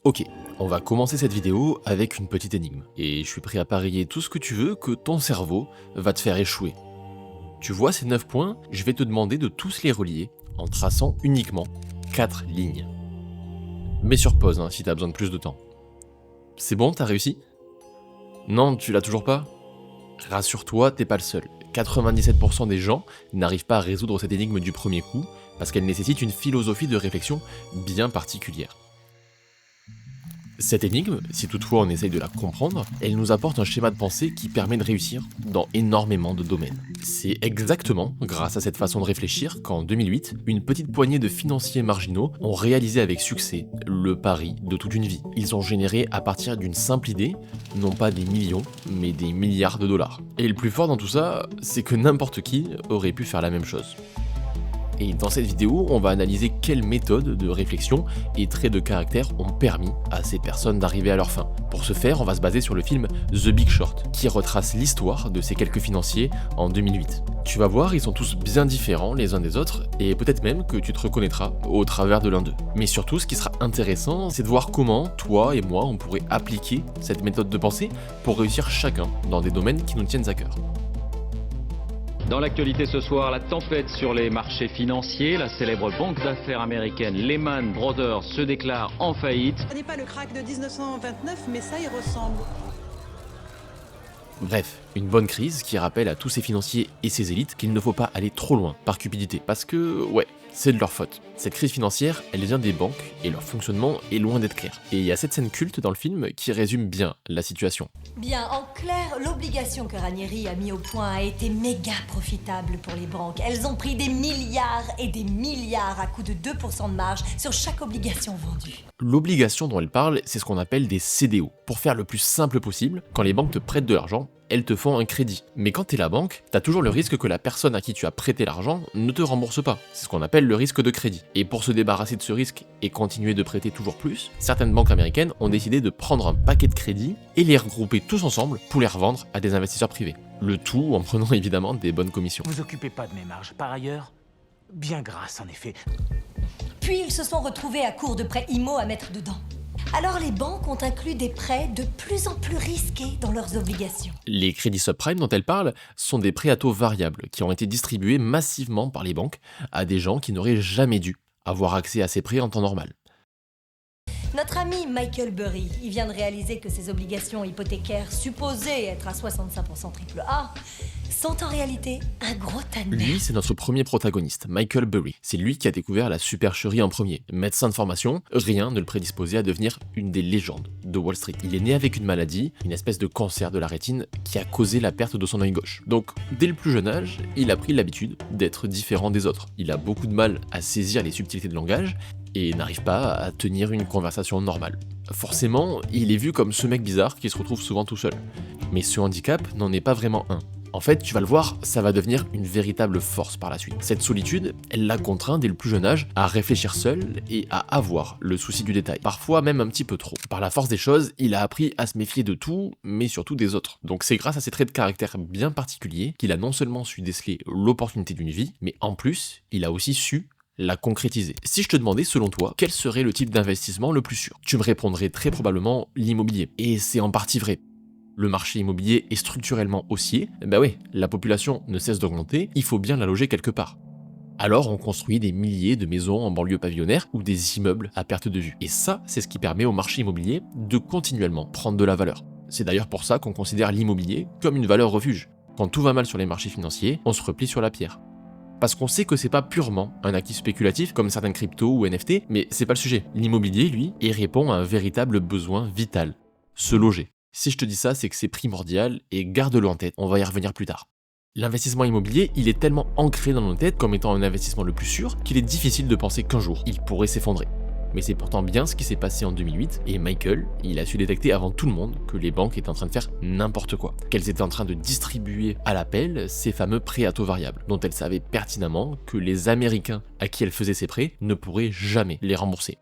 Ok, on va commencer cette vidéo avec une petite énigme, et je suis prêt à parier tout ce que tu veux que ton cerveau va te faire échouer. Tu vois ces 9 points, je vais te demander de tous les relier en traçant uniquement 4 lignes. Mets sur pause si t'as besoin de plus de temps. C'est bon, t'as réussi? Non, tu l'as toujours pas? Rassure-toi, t'es pas le seul. 97% des gens n'arrivent pas à résoudre cette énigme du premier coup, parce qu'elle nécessite une philosophie de réflexion bien particulière. Cette énigme, si toutefois on essaye de la comprendre, elle nous apporte un schéma de pensée qui permet de réussir dans énormément de domaines. C'est exactement grâce à cette façon de réfléchir qu'en 2008, une petite poignée de financiers marginaux ont réalisé avec succès le pari de toute une vie. Ils ont généré à partir d'une simple idée, non pas des millions, mais des milliards de dollars. Et le plus fort dans tout ça, c'est que n'importe qui aurait pu faire la même chose. Et dans cette vidéo, on va analyser quelles méthodes de réflexion et traits de caractère ont permis à ces personnes d'arriver à leur fin. Pour ce faire, on va se baser sur le film The Big Short, qui retrace l'histoire de ces quelques financiers en 2008. Tu vas voir, ils sont tous bien différents les uns des autres, et peut-être même que tu te reconnaîtras au travers de l'un d'eux. Mais surtout, ce qui sera intéressant, c'est de voir comment, toi et moi, on pourrait appliquer cette méthode de pensée pour réussir chacun dans des domaines qui nous tiennent à cœur. Dans l'actualité ce soir, la tempête sur les marchés financiers. La célèbre banque d'affaires américaine Lehman Brothers se déclare en faillite. Ce n'est pas le crack de 1929, mais ça y ressemble. Bref, une bonne crise qui rappelle à tous ces financiers et ces élites qu'il ne faut pas aller trop loin par cupidité, parce que, ouais, c'est de leur faute. Cette crise financière, elle vient des banques, et leur fonctionnement est loin d'être clair. Et il y a cette scène culte dans le film qui résume bien la situation. Bien, en clair, l'obligation que Ranieri a mis au point a été méga profitable pour les banques. Elles ont pris des milliards et des milliards à coût de 2% de marge sur chaque obligation vendue. L'obligation dont elle parle, c'est ce qu'on appelle des CDO. Pour faire le plus simple possible, quand les banques te prêtent de l'argent, elles te font un crédit. Mais quand t'es la banque, t'as toujours le risque que la personne à qui tu as prêté l'argent ne te rembourse pas. C'est ce qu'on appelle le risque de crédit. Et pour se débarrasser de ce risque et continuer de prêter toujours plus, certaines banques américaines ont décidé de prendre un paquet de crédits et les regrouper tous ensemble pour les revendre à des investisseurs privés. Le tout en prenant évidemment des bonnes commissions. Vous occupez pas de mes marges, par ailleurs, bien grasse en effet. Puis ils se sont retrouvés à court de prêts IMO à mettre dedans. Alors les banques ont inclus des prêts de plus en plus risqués dans leurs obligations. Les crédits subprime dont elle parle sont des prêts à taux variables qui ont été distribués massivement par les banques à des gens qui n'auraient jamais dû avoir accès à ces prêts en temps normal. Notre ami Michael Burry, il vient de réaliser que ses obligations hypothécaires supposées être à 65% triple A sont en réalité un gros tas de Lui, merde. c'est notre premier protagoniste, Michael Burry. C'est lui qui a découvert la supercherie en premier. Médecin de formation, rien ne le prédisposait à devenir une des légendes de Wall Street. Il est né avec une maladie, une espèce de cancer de la rétine, qui a causé la perte de son œil gauche. Donc, dès le plus jeune âge, il a pris l'habitude d'être différent des autres. Il a beaucoup de mal à saisir les subtilités de langage, et n'arrive pas à tenir une conversation normale. Forcément, il est vu comme ce mec bizarre qui se retrouve souvent tout seul. Mais ce handicap n'en est pas vraiment un. En fait, tu vas le voir, ça va devenir une véritable force par la suite. Cette solitude, elle l'a contraint dès le plus jeune âge à réfléchir seul et à avoir le souci du détail. Parfois même un petit peu trop. Par la force des choses, il a appris à se méfier de tout, mais surtout des autres. Donc c'est grâce à ces traits de caractère bien particuliers qu'il a non seulement su déceler l'opportunité d'une vie, mais en plus, il a aussi su la concrétiser. Si je te demandais, selon toi, quel serait le type d'investissement le plus sûr? Tu me répondrais très probablement l'immobilier. Et c'est en partie vrai. Le marché immobilier est structurellement haussier, bah oui, la population ne cesse d'augmenter, il faut bien la loger quelque part. Alors on construit des milliers de maisons en banlieue pavillonnaire ou des immeubles à perte de vue. Et ça, c'est ce qui permet au marché immobilier de continuellement prendre de la valeur. C'est d'ailleurs pour ça qu'on considère l'immobilier comme une valeur refuge. Quand tout va mal sur les marchés financiers, on se replie sur la pierre. Parce qu'on sait que c'est pas purement un actif spéculatif comme certaines cryptos ou NFT, mais c'est pas le sujet. L'immobilier, lui, il répond à un véritable besoin vital, se loger. Si je te dis ça, c'est que c'est primordial et garde-le en tête, on va y revenir plus tard. L'investissement immobilier, il est tellement ancré dans nos têtes comme étant un investissement le plus sûr qu'il est difficile de penser qu'un jour, il pourrait s'effondrer. Mais c'est pourtant bien ce qui s'est passé en 2008, et Michael, il a su détecter avant tout le monde que les banques étaient en train de faire n'importe quoi, qu'elles étaient en train de distribuer à l'appel ces fameux prêts à taux variables, dont elles savaient pertinemment que les Américains à qui elles faisaient ces prêts ne pourraient jamais les rembourser.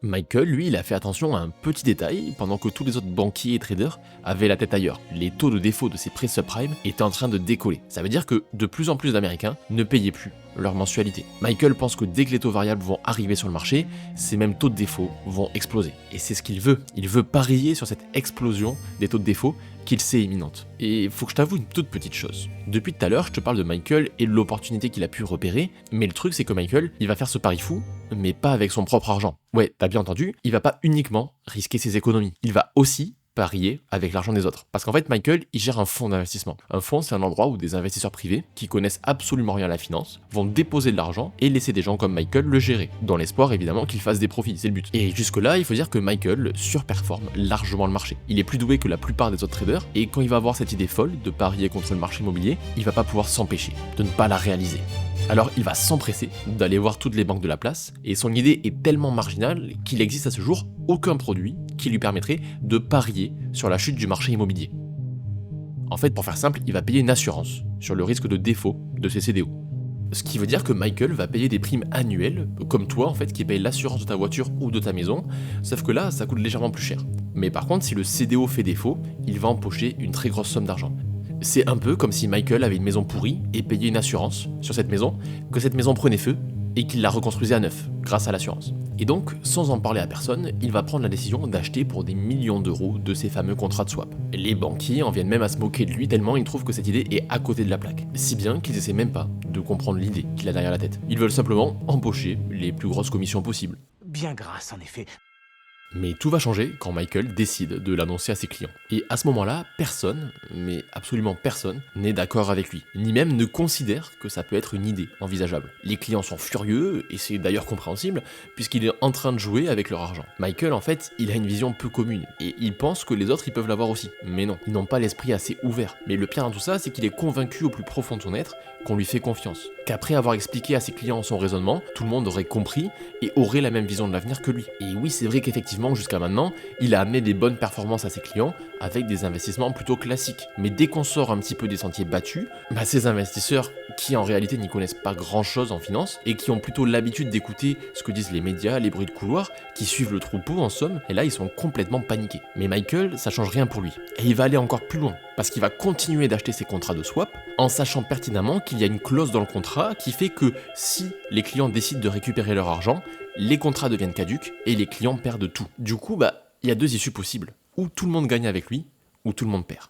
Michael, lui, il a fait attention à un petit détail pendant que tous les autres banquiers et traders avaient la tête ailleurs. Les taux de défaut de ces prêts subprimes étaient en train de décoller. Ça veut dire que de plus en plus d'Américains ne payaient plus leur mensualité. Michael pense que dès que les taux variables vont arriver sur le marché, ces mêmes taux de défaut vont exploser. Et c'est ce qu'il veut. Il veut parier sur cette explosion des taux de défaut qu'il sait imminente. Et faut que je t'avoue une toute petite chose. Depuis tout à l'heure, je te parle de Michael et de l'opportunité qu'il a pu repérer, mais le truc c'est que Michael, il va faire ce pari fou, mais pas avec son propre argent. Ouais, t'as bien entendu, il va pas uniquement risquer ses économies, il va aussi parier avec l'argent des autres. Parce qu'en fait, Michael, il gère un fonds d'investissement. Un fonds, c'est un endroit où des investisseurs privés, qui connaissent absolument rien à la finance, vont déposer de l'argent et laisser des gens comme Michael le gérer. Dans l'espoir, évidemment, qu'il fasse des profits, c'est le but. Et jusque-là, il faut dire que Michael surperforme largement le marché. Il est plus doué que la plupart des autres traders, et quand il va avoir cette idée folle de parier contre le marché immobilier, il va pas pouvoir s'empêcher de ne pas la réaliser. Alors il va s'empresser d'aller voir toutes les banques de la place, et son idée est tellement marginale qu'il existe à ce jour aucun produit qui lui permettrait de parier sur la chute du marché immobilier. En fait, pour faire simple, il va payer une assurance sur le risque de défaut de ses CDO. Ce qui veut dire que Michael va payer des primes annuelles, comme toi en fait, qui paye l'assurance de ta voiture ou de ta maison, sauf que là, ça coûte légèrement plus cher. Mais par contre, si le CDO fait défaut, il va empocher une très grosse somme d'argent. C'est un peu comme si Michael avait une maison pourrie et payait une assurance sur cette maison, que cette maison prenait feu et qu'il la reconstruisait à neuf grâce à l'assurance. Et donc, sans en parler à personne, il va prendre la décision d'acheter pour des millions d'euros de ces fameux contrats de swap. Les banquiers en viennent même à se moquer de lui tellement ils trouvent que cette idée est à côté de la plaque. Si bien qu'ils essaient même pas de comprendre l'idée qu'il a derrière la tête. Ils veulent simplement empocher les plus grosses commissions possibles. Bien grasse, en effet. Mais tout va changer quand Michael décide de l'annoncer à ses clients. Et à ce moment-là, personne, mais absolument personne, n'est d'accord avec lui, ni même ne considère que ça peut être une idée envisageable. Les clients sont furieux, et c'est d'ailleurs compréhensible, puisqu'il est en train de jouer avec leur argent. Michael, en fait, il a une vision peu commune, et il pense que les autres ils peuvent l'avoir aussi. Mais non, ils n'ont pas l'esprit assez ouvert. Mais le pire dans tout ça, c'est qu'il est convaincu au plus profond de son être qu'on lui fait confiance. Qu'après avoir expliqué à ses clients son raisonnement, tout le monde aurait compris et aurait la même vision de l'avenir que lui. Et oui, c'est vrai qu'effectivement, jusqu'à maintenant, il a amené des bonnes performances à ses clients avec des investissements plutôt classiques. Mais dès qu'on sort un petit peu des sentiers battus, ces investisseurs qui en réalité n'y connaissent pas grand chose en finance et qui ont plutôt l'habitude d'écouter ce que disent les médias, les bruits de couloir, qui suivent le troupeau en somme, et là ils sont complètement paniqués. Mais Michael, ça change rien pour lui. Et il va aller encore plus loin, parce qu'il va continuer d'acheter ses contrats de swap en sachant pertinemment qu'il y a une clause dans le contrat qui fait que si les clients décident de récupérer leur argent, les contrats deviennent caducs et les clients perdent tout. Du coup, il y a deux issues possibles. Ou tout le monde gagne avec lui, ou tout le monde perd.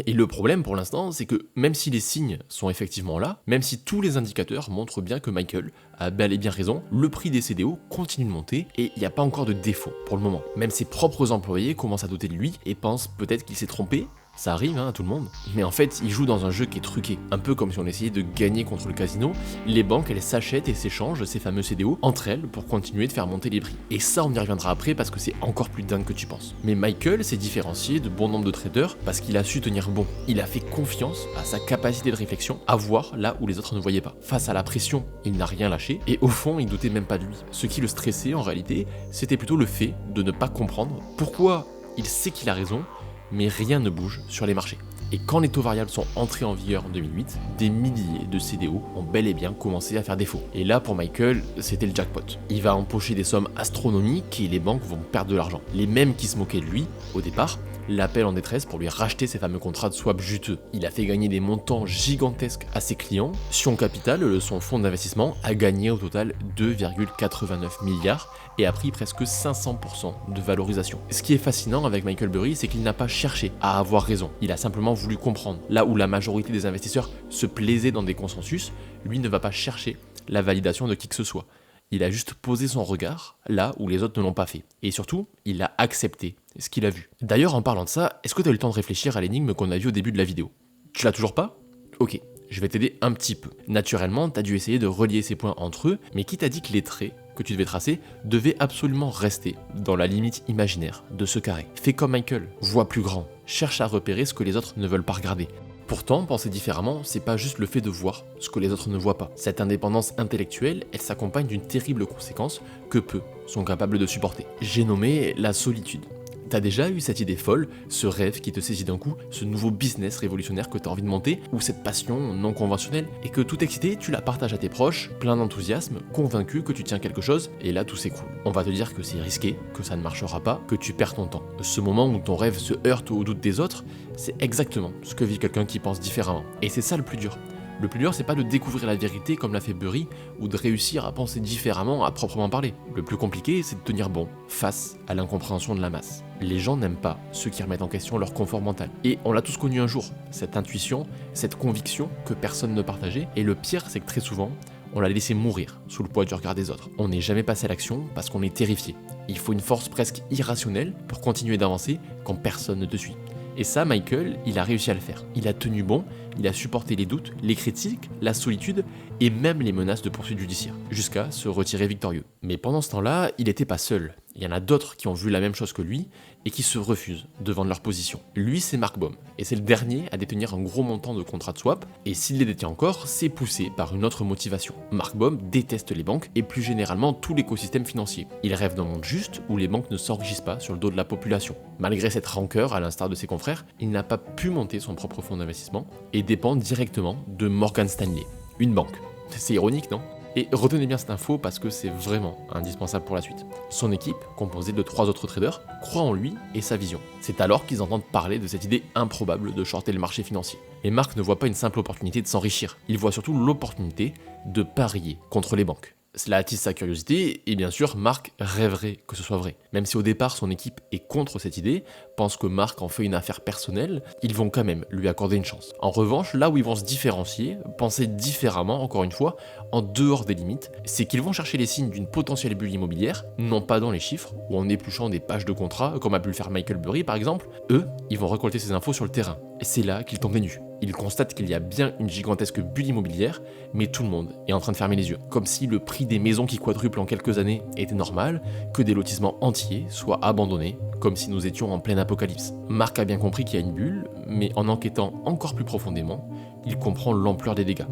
Et le problème pour l'instant, c'est que même si les signes sont effectivement là, même si tous les indicateurs montrent bien que Michael a bel et bien raison, le prix des CDO continue de monter et il n'y a pas encore de défaut pour le moment. Même ses propres employés commencent à douter de lui et pensent peut-être qu'il s'est trompé. Ça arrive à tout le monde. Mais en fait, il joue dans un jeu qui est truqué. Un peu comme si on essayait de gagner contre le casino. Les banques, elles s'achètent et s'échangent ces fameux CDO entre elles pour continuer de faire monter les prix. Et ça, on y reviendra après parce que c'est encore plus dingue que tu penses. Mais Michael s'est différencié de bon nombre de traders parce qu'il a su tenir bon. Il a fait confiance à sa capacité de réflexion à voir là où les autres ne voyaient pas. Face à la pression, il n'a rien lâché et au fond, il doutait même pas de lui. Ce qui le stressait en réalité, c'était plutôt le fait de ne pas comprendre pourquoi il sait qu'il a raison, mais rien ne bouge sur les marchés. Et quand les taux variables sont entrés en vigueur en 2008, des milliers de CDO ont bel et bien commencé à faire défaut. Et là, pour Michael, c'était le jackpot. Il va empocher des sommes astronomiques et les banques vont perdre de l'argent. Les mêmes qui se moquaient de lui, au départ, l'appellent en détresse pour lui racheter ses fameux contrats de swap juteux. Il a fait gagner des montants gigantesques à ses clients. Sion Capital, son fonds d'investissement, a gagné au total 2,89 milliards et a pris presque 500% de valorisation. Ce qui est fascinant avec Michael Burry, c'est qu'il n'a pas cherché à avoir raison. Il a simplement voulu comprendre. Là où la majorité des investisseurs se plaisaient dans des consensus, lui ne va pas chercher la validation de qui que ce soit. Il a juste posé son regard là où les autres ne l'ont pas fait. Et surtout, il a accepté ce qu'il a vu. D'ailleurs, en parlant de ça, est-ce que tu as eu le temps de réfléchir à l'énigme qu'on a vue au début de la vidéo? Tu l'as toujours pas? Ok, je vais t'aider un petit peu. Naturellement, tu as dû essayer de relier ces points entre eux, mais qui t'a dit que les traits que tu devais tracer devaient absolument rester dans la limite imaginaire de ce carré? Fais comme Michael, vois plus grand, cherche à repérer ce que les autres ne veulent pas regarder. Pourtant, penser différemment, c'est pas juste le fait de voir ce que les autres ne voient pas. Cette indépendance intellectuelle, elle s'accompagne d'une terrible conséquence que peu sont capables de supporter. J'ai nommé la solitude. T'as déjà eu cette idée folle, ce rêve qui te saisit d'un coup, ce nouveau business révolutionnaire que t'as envie de monter, ou cette passion non conventionnelle, et que tout excité, tu la partages à tes proches, plein d'enthousiasme, convaincu que tu tiens quelque chose, et là tout s'écroule. On va te dire que c'est risqué, que ça ne marchera pas, que tu perds ton temps. Ce moment où ton rêve se heurte aux doutes des autres, c'est exactement ce que vit quelqu'un qui pense différemment. Et c'est ça le plus dur. Le plus dur, c'est pas de découvrir la vérité comme l'a fait Burry, ou de réussir à penser différemment à proprement parler. Le plus compliqué, c'est de tenir bon face à l'incompréhension de la masse. Les gens n'aiment pas ceux qui remettent en question leur confort mental. Et on l'a tous connu un jour, cette intuition, cette conviction que personne ne partageait, et le pire, c'est que très souvent, on l'a laissé mourir sous le poids du regard des autres. On n'est jamais passé à l'action parce qu'on est terrifié. Il faut une force presque irrationnelle pour continuer d'avancer quand personne ne te suit. Et ça, Michael, il a réussi à le faire. Il a tenu bon, il a supporté les doutes, les critiques, la solitude et même les menaces de poursuite judiciaire, jusqu'à se retirer victorieux. Mais pendant ce temps-là, il n'était pas seul. Il y en a d'autres qui ont vu la même chose que lui et qui se refusent de vendre leur position. Lui, c'est Mark Baum, et c'est le dernier à détenir un gros montant de contrats de swap, et s'il les détient encore, c'est poussé par une autre motivation. Mark Baum déteste les banques et plus généralement tout l'écosystème financier. Il rêve d'un monde juste où les banques ne s'enrichissent pas sur le dos de la population. Malgré cette rancœur, à l'instar de ses confrères, il n'a pas pu monter son propre fonds d'investissement et dépend directement de Morgan Stanley, une banque. C'est ironique, non ? Et retenez bien cette info parce que c'est vraiment indispensable pour la suite. Son équipe, composée de 3 autres traders, croit en lui et sa vision. C'est alors qu'ils entendent parler de cette idée improbable de shorter le marché financier. Et Mark ne voit pas une simple opportunité de s'enrichir, il voit surtout l'opportunité de parier contre les banques. Cela attise sa curiosité et bien sûr Mark rêverait que ce soit vrai. Même si au départ son équipe est contre cette idée, pense que Mark en fait une affaire personnelle, ils vont quand même lui accorder une chance. En revanche, là où ils vont se différencier, penser différemment encore une fois, en dehors des limites, c'est qu'ils vont chercher les signes d'une potentielle bulle immobilière, non pas dans les chiffres ou en épluchant des pages de contrats comme a pu le faire Michael Burry par exemple. Eux, ils vont récolter ces infos sur le terrain. Et c'est là qu'ils tombent des nues. Ils constatent qu'il y a bien une gigantesque bulle immobilière, mais tout le monde est en train de fermer les yeux. Comme si le prix des maisons qui quadruplent en quelques années était normal, que des lotissements entiers soient abandonnés, comme si nous étions en pleine apocalypse. Mark a bien compris qu'il y a une bulle, mais en enquêtant encore plus profondément, il comprend l'ampleur des dégâts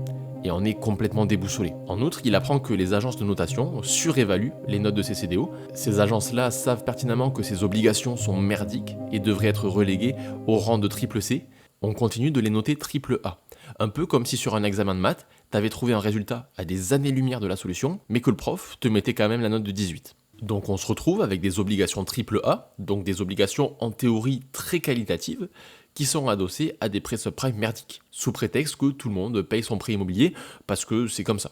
et en est complètement déboussolé. En outre, il apprend que les agences de notation surévaluent les notes de ces CDO. Ces agences-là savent pertinemment que ces obligations sont merdiques et devraient être reléguées au rang de triple C. On continue de les noter triple A. Un peu comme si sur un examen de maths, t'avais trouvé un résultat à des années-lumière de la solution, mais que le prof te mettait quand même la note de 18. Donc on se retrouve avec des obligations triple A, donc des obligations en théorie très qualitatives, qui sont adossées à des prêts subprimes merdiques, sous prétexte que tout le monde paye son prêt immobilier, parce que c'est comme ça.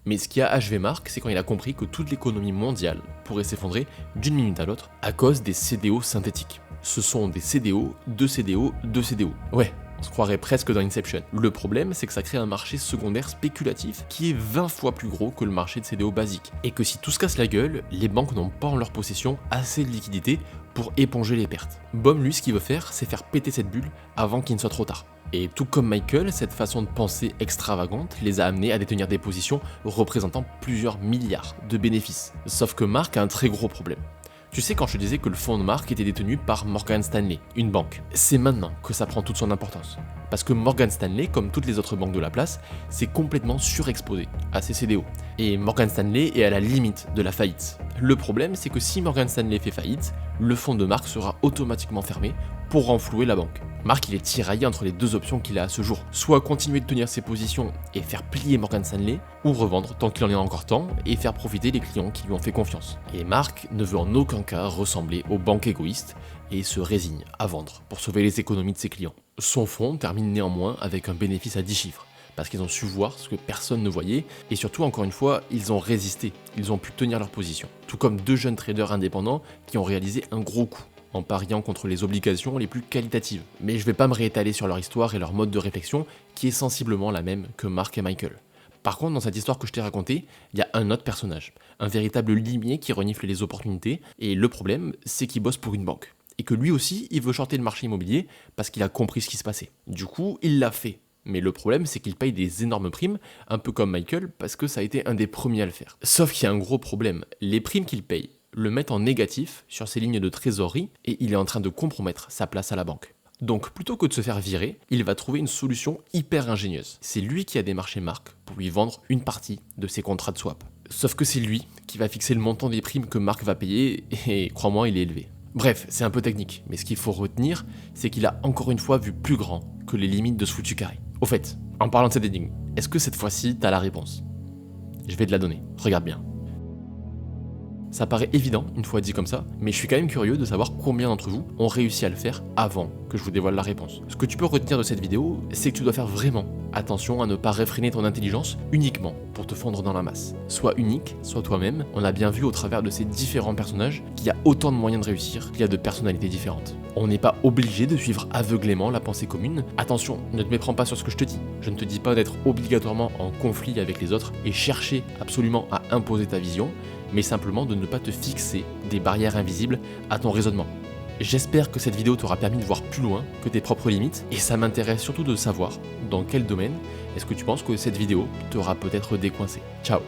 Mais ce qui a achevé Mark, c'est quand il a compris que toute l'économie mondiale pourrait s'effondrer d'une minute à l'autre à cause des CDO synthétiques. Ce sont des CDO, 2 CDO, 2 CDO. Ouais, on se croirait presque dans Inception. Le problème, c'est que ça crée un marché secondaire spéculatif qui est 20 fois plus gros que le marché de CDO basique. Et que si tout se casse la gueule, les banques n'ont pas en leur possession assez de liquidités pour éponger les pertes. Baum, lui, ce qu'il veut faire, c'est faire péter cette bulle avant qu'il ne soit trop tard. Et tout comme Michael, cette façon de penser extravagante les a amenés à détenir des positions représentant plusieurs milliards de bénéfices. Sauf que Mark a un très gros problème. Tu sais, quand je te disais que le fonds de Mark était détenu par Morgan Stanley, une banque, c'est maintenant que ça prend toute son importance. Parce que Morgan Stanley, comme toutes les autres banques de la place, s'est complètement surexposé à ses CDO. Et Morgan Stanley est à la limite de la faillite. Le problème, c'est que si Morgan Stanley fait faillite, le fonds de Mark sera automatiquement fermé pour renflouer la banque. Mark, il est tiraillé entre les deux options qu'il a à ce jour. Soit continuer de tenir ses positions et faire plier Morgan Stanley, ou revendre tant qu'il en est encore temps et faire profiter les clients qui lui ont fait confiance. Et Mark ne veut en aucun cas ressembler aux banques égoïstes et se résigne à vendre pour sauver les économies de ses clients. Son fonds termine néanmoins avec un bénéfice à 10 chiffres, parce qu'ils ont su voir ce que personne ne voyait, et surtout, encore une fois, ils ont résisté, ils ont pu tenir leur position. Tout comme 2 jeunes traders indépendants qui ont réalisé un gros coup, en pariant contre les obligations les plus qualitatives. Mais je vais pas me réétaler sur leur histoire et leur mode de réflexion, qui est sensiblement la même que Mark et Michael. Par contre, dans cette histoire que je t'ai racontée, il y a un autre personnage, un véritable limier qui renifle les opportunités, et le problème, c'est qu'il bosse pour une banque. Et que lui aussi, il veut shorter le marché immobilier parce qu'il a compris ce qui se passait. Du coup, il l'a fait. Mais le problème, c'est qu'il paye des énormes primes, un peu comme Michael, parce que ça a été un des premiers à le faire. Sauf qu'il y a un gros problème. Les primes qu'il paye le mettent en négatif sur ses lignes de trésorerie et il est en train de compromettre sa place à la banque. Donc plutôt que de se faire virer, il va trouver une solution hyper ingénieuse. C'est lui qui a démarché Mark pour lui vendre une partie de ses contrats de swap. Sauf que c'est lui qui va fixer le montant des primes que Mark va payer et crois-moi, il est élevé. Bref, c'est un peu technique, mais ce qu'il faut retenir, c'est qu'il a encore une fois vu plus grand que les limites de ce foutu carré. Au fait, en parlant de cette énigme, est-ce que cette fois-ci, t'as la réponse? Je vais te la donner, regarde bien. Ça paraît évident une fois dit comme ça, mais je suis quand même curieux de savoir combien d'entre vous ont réussi à le faire avant que je vous dévoile la réponse. Ce que tu peux retenir de cette vidéo, c'est que tu dois faire vraiment attention à ne pas réfréner ton intelligence uniquement pour te fondre dans la masse. Sois unique, sois toi-même, on a bien vu au travers de ces différents personnages qu'il y a autant de moyens de réussir qu'il y a de personnalités différentes. On n'est pas obligé de suivre aveuglément la pensée commune. Attention, ne te méprends pas sur ce que je te dis. Je ne te dis pas d'être obligatoirement en conflit avec les autres et chercher absolument à imposer ta vision, mais simplement de ne pas te fixer des barrières invisibles à ton raisonnement. J'espère que cette vidéo t'aura permis de voir plus loin que tes propres limites, et ça m'intéresse surtout de savoir dans quel domaine est-ce que tu penses que cette vidéo t'aura peut-être décoincé. Ciao.